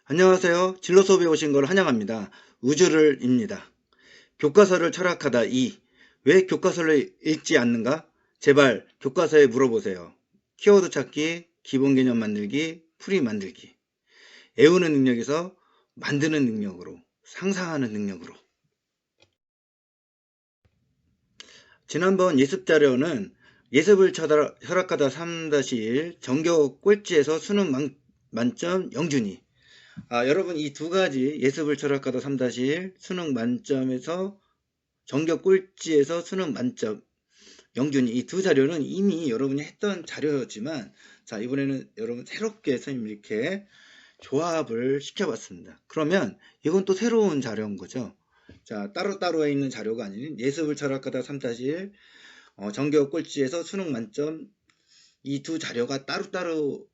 안녕하세요. 진로 수업에 오신 걸 환영합니다. 우주를입니다. 교과서를 철학하다 2. 왜 교과서를 읽지 않는가? 제발 교과서에 물어보세요. 키워드 찾기, 기본 개념 만들기, 풀이 만들기. 외우는 능력에서 만드는 능력으로, 상상하는 능력으로. 지난번 예습 자료는 예습을 철학하다 3-1 전교 꼴찌에서 수능 만점 영준이. 여러분 이 두 가지 예습을 철학하다 3-1 수능 만점에서 전교 꼴찌에서 수능 만점 영준이 이 두 자료는 이미 여러분이 했던 자료였지만 자 이번에는 여러분 새롭게 선생님이 이렇게 조합을 시켜봤습니다. 그러면 이건 또 새로운 자료인 거죠. 자 따로따로 있는 자료가 아닌 예습을 철학하다 3-1 전교 꼴찌에서 수능 만점 이 두 자료가 따로따로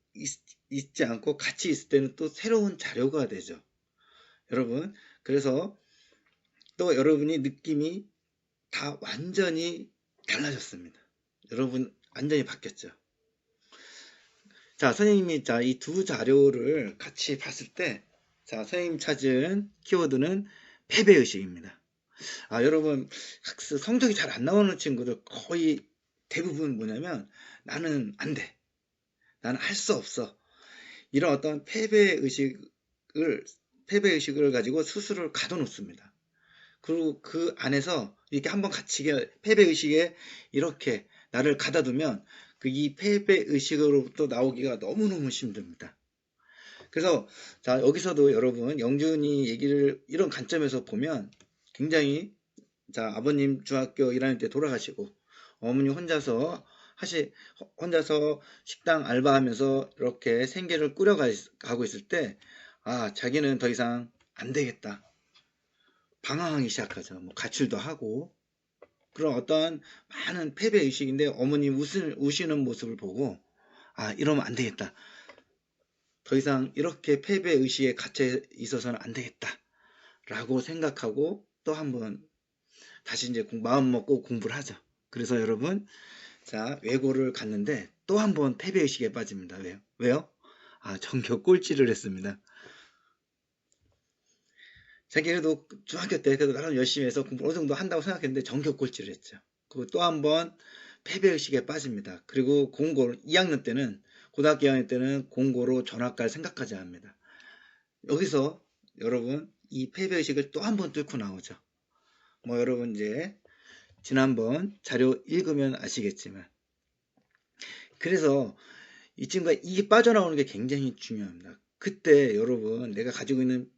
있지 않고 같이 있을 때는 또 새로운 자료가 되죠. 여러분 그래서 또 여러분이 느낌이 다 완전히 달라졌습니다. 여러분 완전히 바뀌었죠. 자 선생님이 자 이 두 자료를 같이 봤을 때 자 선생님 찾은 키워드는 패배의식입니다. 여러분 학습 성적이 잘 안 나오는 친구들 거의 대부분 뭐냐면 나는 안 돼. 나는 할 수 없어. 이런 어떤 패배의식을 가지고 스스로를 가둬놓습니다. 그리고 그 안에서 이렇게 한번 갇히게 패배의식에 이렇게 나를 가다두면 이 패배의식으로부터 나오기가 너무너무 힘듭니다. 그래서 자 여기서도 여러분 영준이 얘기를 이런 관점에서 보면 굉장히 자 아버님 중학교 1학년 때 돌아가시고 어머니 혼자서 식당 알바하면서 이렇게 생계를 꾸려가고 있을 때 자기는 더 이상 안 되겠다. 방황하기 시작하죠. 뭐 가출도 하고 그런 어떠한 많은 패배 의식인데 어머님 우시는 모습을 보고 이러면 안 되겠다. 더 이상 이렇게 패배 의식에 갇혀 있어서는 안 되겠다. 라고 생각하고 또 한번 다시 이제 마음 먹고 공부를 하죠. 그래서 여러분 자 외고를 갔는데 또 한번 패배 의식에 빠집니다. 왜요? 전교 꼴찌를 했습니다. 자기 그래도 중학교 때 그래도 나름 열심히 해서 공부 어느 정도 한다고 생각했는데 전교 꼴찌를 했죠. 그리고 또 한번 패배의식에 빠집니다. 그리고 공고 2학년 때는 고등학교 2학년 때는 공고로 전학갈 생각하지 않습니다. 여기서 여러분 이 패배의식을 또 한번 뚫고 나오죠. 뭐 여러분 이제 지난번 자료 읽으면 아시겠지만 그래서 이 친구가 이게 빠져나오는 게 굉장히 중요합니다. 그때 여러분 내가 가지고 있는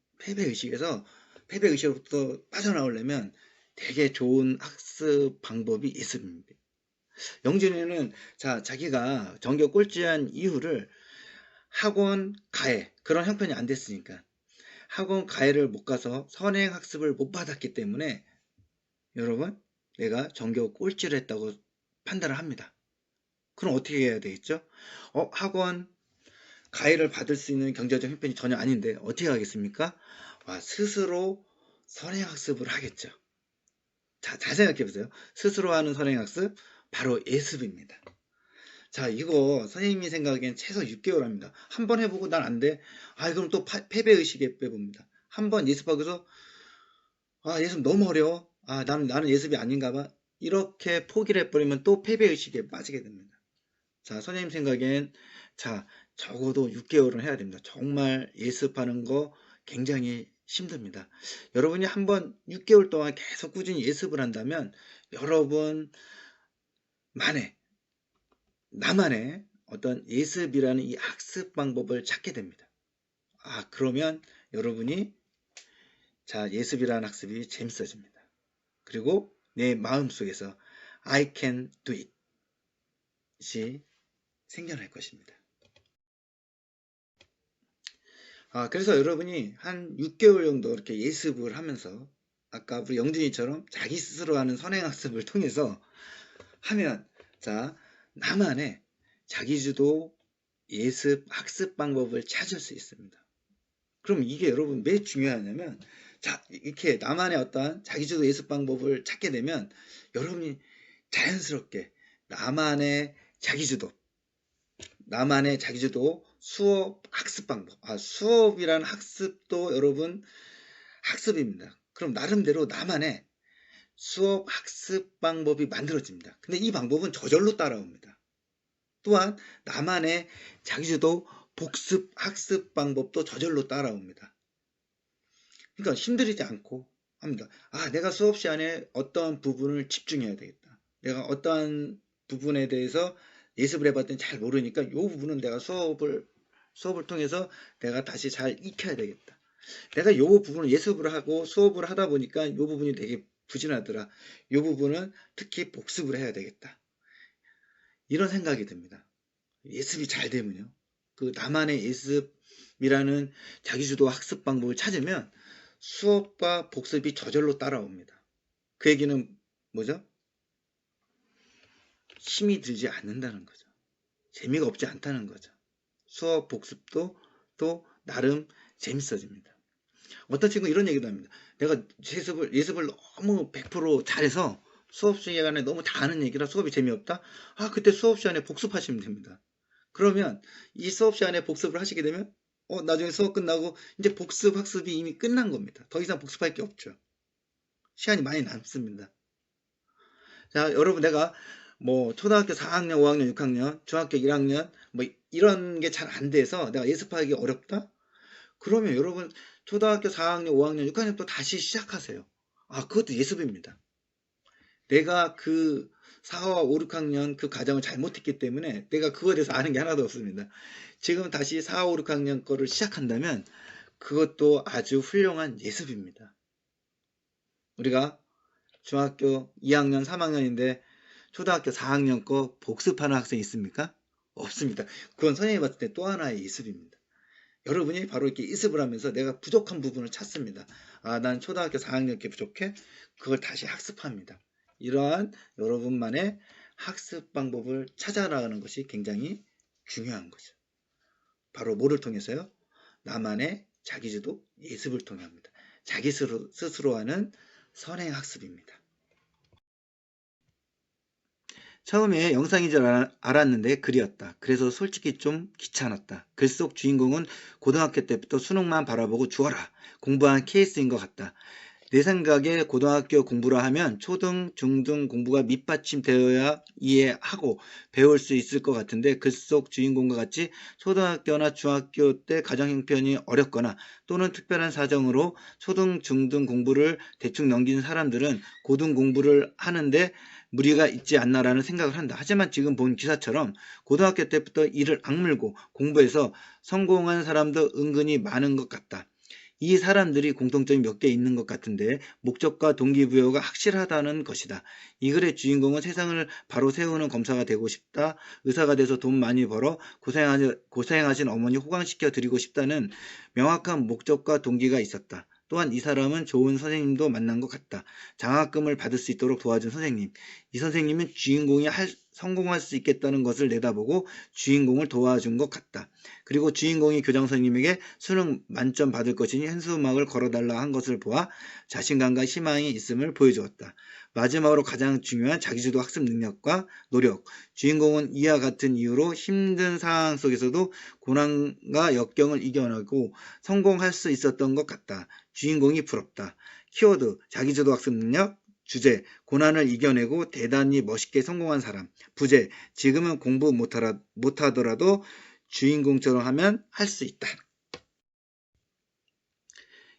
패배의식으로부터 빠져나오려면 되게 좋은 학습 방법이 예습입니다. 영준이는 자기가 전교 꼴찌한 이유를 학원 가해 그런 형편이 안 됐으니까 학원 가해를 못 가서 선행 학습을 못 받았기 때문에 여러분 내가 전교 꼴찌를 했다고 판단을 합니다. 그럼 어떻게 해야 되겠죠? 학원 가해를 받을 수 있는 경제적 형편이 전혀 아닌데 어떻게 하겠습니까? 스스로 선행학습을 하겠죠. 잘 생각해 보세요. 스스로 하는 선행학습 바로 예습입니다. 자 이거 선생님이 생각하기엔 최소 6개월 합니다. 한번 해보고 난 안 돼. 그럼 또 패배의식에 빼봅니다. 한번 예습하고서 예습 너무 어려워. 나는 예습이 아닌가 봐. 이렇게 포기를 해버리면 또 패배의식에 빠지게 됩니다. 자 선생님 생각엔 적어도 6개월은 해야 됩니다. 정말 예습하는 거 굉장히 힘듭니다. 여러분이 한번 6개월 동안 계속 꾸준히 예습을 한다면 나만의 어떤 예습이라는 이 학습 방법을 찾게 됩니다. 그러면 여러분이 예습이라는 학습이 재밌어집니다. 그리고 내 마음속에서 I can do it이 생겨날 것입니다. 그래서 여러분이 한 6개월 정도 이렇게 예습을 하면서 아까 우리 영준이처럼 자기 스스로 하는 선행학습을 통해서 하면 나만의 자기주도 예습 학습 방법을 찾을 수 있습니다. 그럼 이게 여러분 왜 중요하냐면 이렇게 나만의 어떤 자기주도 예습 방법을 찾게 되면 여러분이 자연스럽게 나만의 자기주도 수업 학습 방법. 수업이란 학습도 여러분 학습입니다. 그럼 나름대로 나만의 수업 학습 방법이 만들어집니다. 근데 이 방법은 저절로 따라옵니다. 또한 나만의 자기주도 복습 학습 방법도 저절로 따라옵니다. 그러니까 힘들이지 않고 합니다. 내가 수업 시간에 어떠한 부분을 집중해야 되겠다. 내가 어떠한 부분에 대해서 예습을 해봤더니 잘 모르니까 이 부분은 내가 수업을 통해서 내가 다시 잘 익혀야 되겠다. 내가 이 부분을 예습을 하고 수업을 하다 보니까 이 부분이 되게 부진하더라. 이 부분은 특히 복습을 해야 되겠다. 이런 생각이 듭니다. 예습이 잘 되면요. 그 나만의 예습이라는 자기주도 학습 방법을 찾으면 수업과 복습이 저절로 따라옵니다. 그 얘기는 뭐죠? 힘이 들지 않는다는 거죠. 재미가 없지 않다는 거죠. 수업 복습도 또 나름 재밌어집니다. 어떤 친구는 이런 얘기도 합니다. 내가 예습을 너무 100% 잘해서 수업 시간에 너무 다 아는 얘기라 수업이 재미없다? 그때 수업 시간에 복습하시면 됩니다. 그러면 이 수업 시간에 복습을 하시게 되면 나중에 수업 끝나고 이제 복습 학습이 이미 끝난 겁니다. 더 이상 복습할 게 없죠. 시간이 많이 남습니다. 자, 여러분 내가 뭐 초등학교 4학년, 5학년, 6학년, 중학교 1학년 뭐 이런 게 잘 안 돼서 내가 예습하기 어렵다? 그러면 여러분 초등학교 4학년, 5학년, 6학년 또 다시 시작하세요. 그것도 예습입니다. 내가 그 4와 5, 6학년 그 과정을 잘못했기 때문에 내가 그거에 대해서 아는 게 하나도 없습니다. 지금 다시 4, 5, 6학년 거를 시작한다면 그것도 아주 훌륭한 예습입니다. 우리가 중학교 2학년, 3학년인데 초등학교 4학년 거 복습하는 학생이 있습니까? 없습니다. 그건 선생님이 봤을 때 또 하나의 예습입니다. 여러분이 바로 이렇게 예습을 하면서 내가 부족한 부분을 찾습니다. 난 초등학교 4학년 게 부족해? 그걸 다시 학습합니다. 이러한 여러분만의 학습 방법을 찾아나가는 것이 굉장히 중요한 거죠. 바로 뭐를 통해서요? 나만의 자기주도 예습을 통해 합니다. 자기 스스로 하는 선행학습입니다. 처음에 영상인 줄 알았는데 글이었다. 그래서 솔직히 좀 귀찮았다. 글 속 주인공은 고등학교 때부터 수능만 바라보고 죽어라 공부한 케이스인 것 같다. 내 생각에 고등학교 공부라 하면 초등, 중등 공부가 밑받침되어야 이해하고 배울 수 있을 것 같은데 글 속 주인공과 같이 초등학교나 중학교 때 가정 형편이 어렵거나 또는 특별한 사정으로 초등, 중등 공부를 대충 넘긴 사람들은 고등 공부를 하는데 무리가 있지 않나라는 생각을 한다. 하지만 지금 본 기사처럼 고등학교 때부터 이를 악물고 공부해서 성공한 사람도 은근히 많은 것 같다. 이 사람들이 공통점이 몇 개 있는 것 같은데 목적과 동기부여가 확실하다는 것이다. 이 글의 주인공은 세상을 바로 세우는 검사가 되고 싶다. 의사가 돼서 돈 많이 벌어 고생하신 어머니 호강시켜 드리고 싶다는 명확한 목적과 동기가 있었다. 또한 이 사람은 좋은 선생님도 만난 것 같다. 장학금을 받을 수 있도록 도와준 선생님. 이 선생님은 주인공이 성공할 수 있겠다는 것을 내다보고 주인공을 도와준 것 같다. 그리고 주인공이 교장 선생님에게 수능 만점 받을 것이니 현수막을 걸어달라 한 것을 보아 자신감과 희망이 있음을 보여주었다. 마지막으로 가장 중요한 자기주도 학습 능력과 노력. 주인공은 이와 같은 이유로 힘든 상황 속에서도 고난과 역경을 이겨내고 성공할 수 있었던 것 같다. 주인공이 부럽다. 키워드 자기주도 학습 능력. 주제 고난을 이겨내고 대단히 멋있게 성공한 사람. 부제 지금은 공부 못하더라도 주인공처럼 하면 할 수 있다.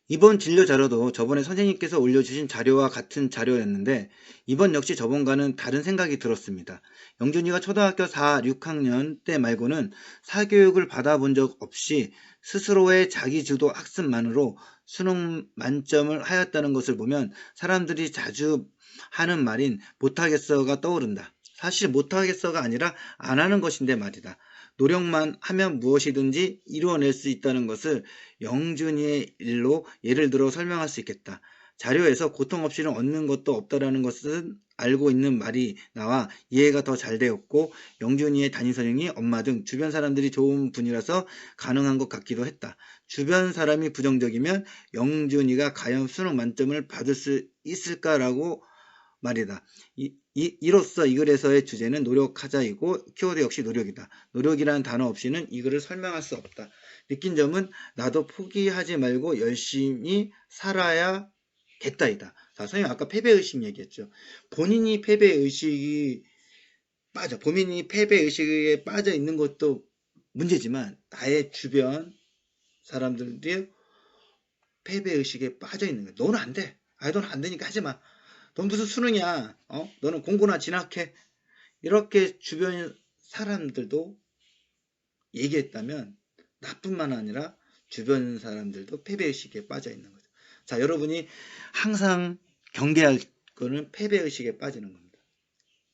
이번 진료 자료도 저번에 선생님께서 올려주신 자료와 같은 자료였는데 이번 역시 저번과는 다른 생각이 들었습니다. 영준이가 초등학교 4, 6학년 때 말고는 사교육을 받아본 적 없이 스스로의 자기주도 학습만으로 수능 만점을 하였다는 것을 보면 사람들이 자주 하는 말인 못하겠어가 떠오른다. 사실 못하겠어가 아니라 안 하는 것인데 말이다. 노력만 하면 무엇이든지 이루어낼 수 있다는 것을 영준이의 일로 예를 들어 설명할 수 있겠다. 자료에서 고통 없이는 얻는 것도 없다라는 것은 알고 있는 말이 나와 이해가 더 잘 되었고 영준이의 담임선생님, 엄마 등 주변 사람들이 좋은 분이라서 가능한 것 같기도 했다. 주변 사람이 부정적이면 영준이가 과연 수능 만점을 받을 수 있을까라고 말이다. 이로써 이 글에서의 주제는 노력하자이고 키워드 역시 노력이다. 노력이라는 단어 없이는 이 글을 설명할 수 없다. 느낀 점은 나도 포기하지 말고 열심히 살아야겠다이다. 자, 선생님 아까 패배의식 얘기했죠. 본인이 패배의식에 빠져 있는 것도 문제지만 나의 주변 사람들이 패배의식에 빠져 있는 거야. 너는 안 돼. 너는 안 되니까 하지 마. 넌 무슨 수능이야. 너는 공부나 진학해. 이렇게 주변 사람들도 얘기했다면 나뿐만 아니라 주변 사람들도 패배의식에 빠져 있는 거죠. 자, 여러분이 항상 경계할 거는 패배의식에 빠지는 겁니다.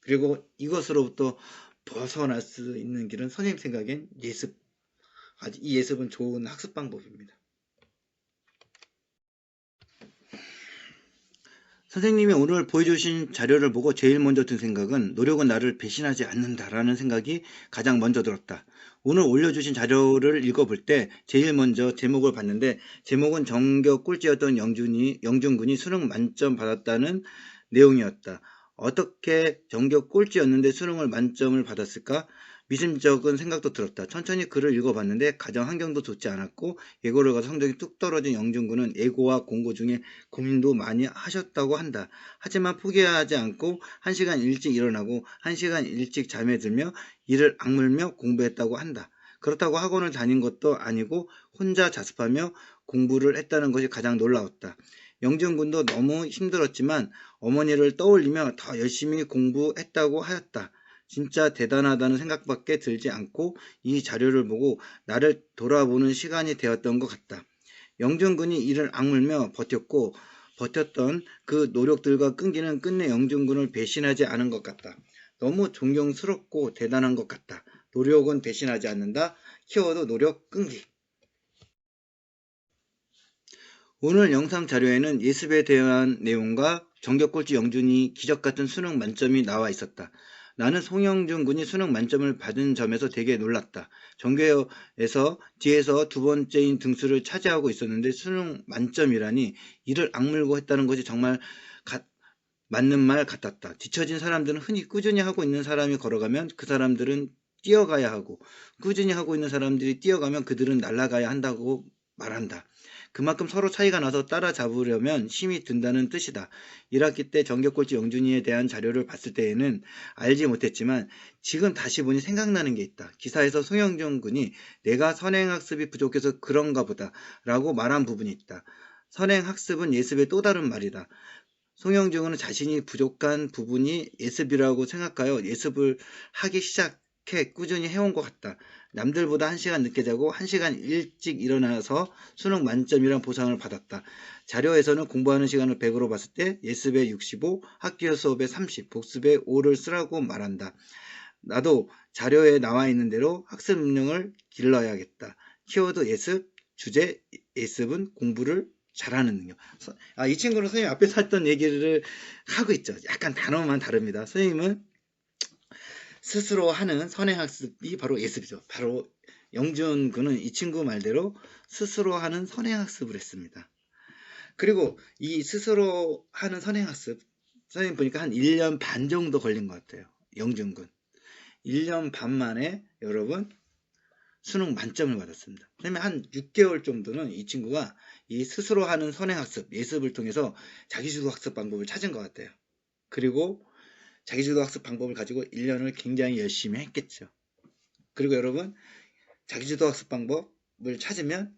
그리고 이것으로부터 벗어날 수 있는 길은 선생님 생각엔 예습. 이 예습은 좋은 학습 방법입니다. 선생님이 오늘 보여주신 자료를 보고 제일 먼저 든 생각은 노력은 나를 배신하지 않는다라는 생각이 가장 먼저 들었다. 오늘 올려주신 자료를 읽어볼 때 제일 먼저 제목을 봤는데 제목은 전교 꼴찌였던 영준군이 수능 만점 받았다는 내용이었다. 어떻게 전교 꼴찌였는데 수능을 만점을 받았을까? 미심쩍은 생각도 들었다. 천천히 글을 읽어봤는데 가정 환경도 좋지 않았고 예고를 가서 성적이 뚝 떨어진 영준군은 예고와 공고 중에 고민도 많이 하셨다고 한다. 하지만 포기하지 않고 1시간 일찍 일어나고 1시간 일찍 잠에 들며 이를 악물며 공부했다고 한다. 그렇다고 학원을 다닌 것도 아니고 혼자 자습하며 공부를 했다는 것이 가장 놀라웠다. 영준군도 너무 힘들었지만 어머니를 떠올리며 더 열심히 공부했다고 하였다. 진짜 대단하다는 생각밖에 들지 않고 이 자료를 보고 나를 돌아보는 시간이 되었던 것 같다. 영준군이 이를 악물며 버텼던 그 노력들과 끈기는 끝내 영준군을 배신하지 않은 것 같다. 너무 존경스럽고 대단한 것 같다. 노력은 배신하지 않는다. 키워드 노력 끈기. 오늘 영상 자료에는 예습에 대한 내용과 전교 꼴찌 영준이 기적같은 수능 만점이 나와 있었다. 나는 송영준 군이 수능 만점을 받은 점에서 되게 놀랐다. 전교에서 뒤에서 두 번째인 등수를 차지하고 있었는데 수능 만점이라니 이를 악물고 했다는 것이 정말 맞는 말 같았다. 뒤처진 사람들은 흔히 꾸준히 하고 있는 사람이 걸어가면 그 사람들은 뛰어가야 하고 꾸준히 하고 있는 사람들이 뛰어가면 그들은 날아가야 한다고 말한다. 그만큼 서로 차이가 나서 따라잡으려면 힘이 든다는 뜻이다. 1학기 때 전교 꼴찌 영준이에 대한 자료를 봤을 때에는 알지 못했지만 지금 다시 보니 생각나는 게 있다. 기사에서 송영준 군이 내가 선행학습이 부족해서 그런가 보다 라고 말한 부분이 있다. 선행학습은 예습의 또 다른 말이다. 송영준 군은 자신이 부족한 부분이 예습이라고 생각하여 예습을 하기 시작해 꾸준히 해온 것 같다. 남들보다 1시간 늦게 자고 1시간 일찍 일어나서 수능 만점이란 보상을 받았다. 자료에서는 공부하는 시간을 100으로 봤을 때 예습에 65, 학교 수업에 30, 복습에 5를 쓰라고 말한다. 나도 자료에 나와 있는 대로 학습 능력을 길러야겠다. 키워드 예습, 주제 예습은 공부를 잘하는 능력. 이 친구는 선생님 앞에서 했던 얘기를 하고 있죠. 약간 단어만 다릅니다. 선생님은 스스로 하는 선행학습이 바로 예습이죠. 바로 영준 군은 이 친구 말대로 스스로 하는 선행학습을 했습니다. 그리고 이 스스로 하는 선행학습, 선생님 보니까 한 1년 반 정도 걸린 것 같아요. 영준 군. 1년 반 만에 여러분 수능 만점을 받았습니다. 그러면 한 6개월 정도는 이 친구가 이 스스로 하는 선행학습, 예습을 통해서 자기주도 학습 방법을 찾은 것 같아요. 그리고 자기주도 학습 방법을 가지고 1년을 굉장히 열심히 했겠죠. 그리고 여러분 자기주도 학습 방법을 찾으면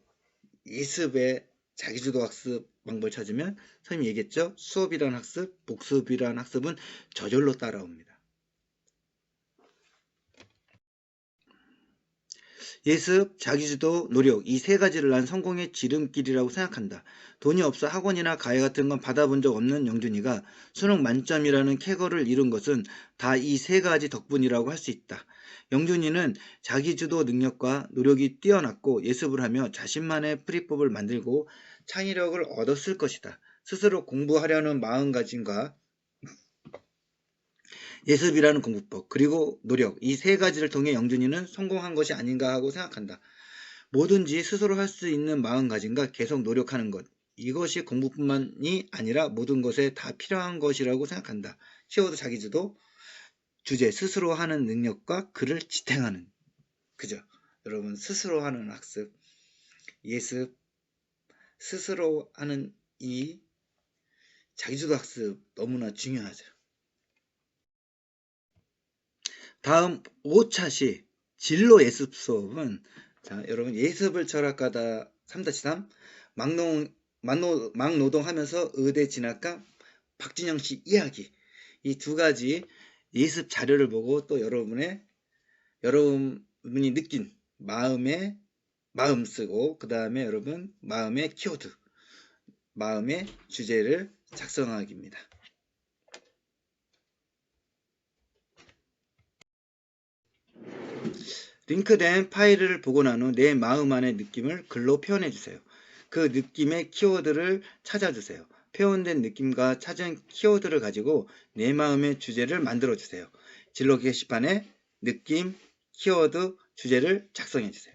예습의 자기주도 학습 방법을 찾으면 선생님이 얘기했죠. 수업이란 학습, 복습이란 학습은 저절로 따라옵니다. 예습, 자기주도, 노력 이 세 가지를 난 성공의 지름길이라고 생각한다. 돈이 없어 학원이나 가해 같은 건 받아본 적 없는 영준이가 수능 만점이라는 쾌거를 이룬 것은 다 이 세 가지 덕분이라고 할 수 있다. 영준이는 자기주도 능력과 노력이 뛰어났고 예습을 하며 자신만의 풀이법을 만들고 창의력을 얻었을 것이다. 스스로 공부하려는 마음가짐과 예습이라는 공부법 그리고 노력 이 세 가지를 통해 영준이는 성공한 것이 아닌가 하고 생각한다. 뭐든지 스스로 할 수 있는 마음가짐과 계속 노력하는 것 이것이 공부뿐만이 아니라 모든 것에 다 필요한 것이라고 생각한다. 키워드 자기주도, 주제 스스로 하는 능력과 글을 지탱하는. 그죠? 여러분 스스로 하는 학습, 예습, 스스로 하는 이 자기주도 학습 너무나 중요하죠. 다음 5차시 진로 예습 수업은 자, 여러분 예습을 철학하다 3-3 막노동하면서 의대 진학과 박진영 씨 이야기, 이 두 가지 예습 자료를 보고 또 여러분이 느낀 마음 쓰고 그 다음에 여러분 마음의 키워드, 마음의 주제를 작성하기입니다. 링크된 파일을 보고 난 후 내 마음 안의 느낌을 글로 표현해 주세요. 그 느낌의 키워드를 찾아주세요. 표현된 느낌과 찾은 키워드를 가지고 내 마음의 주제를 만들어 주세요. 진로 게시판에 느낌, 키워드, 주제를 작성해 주세요.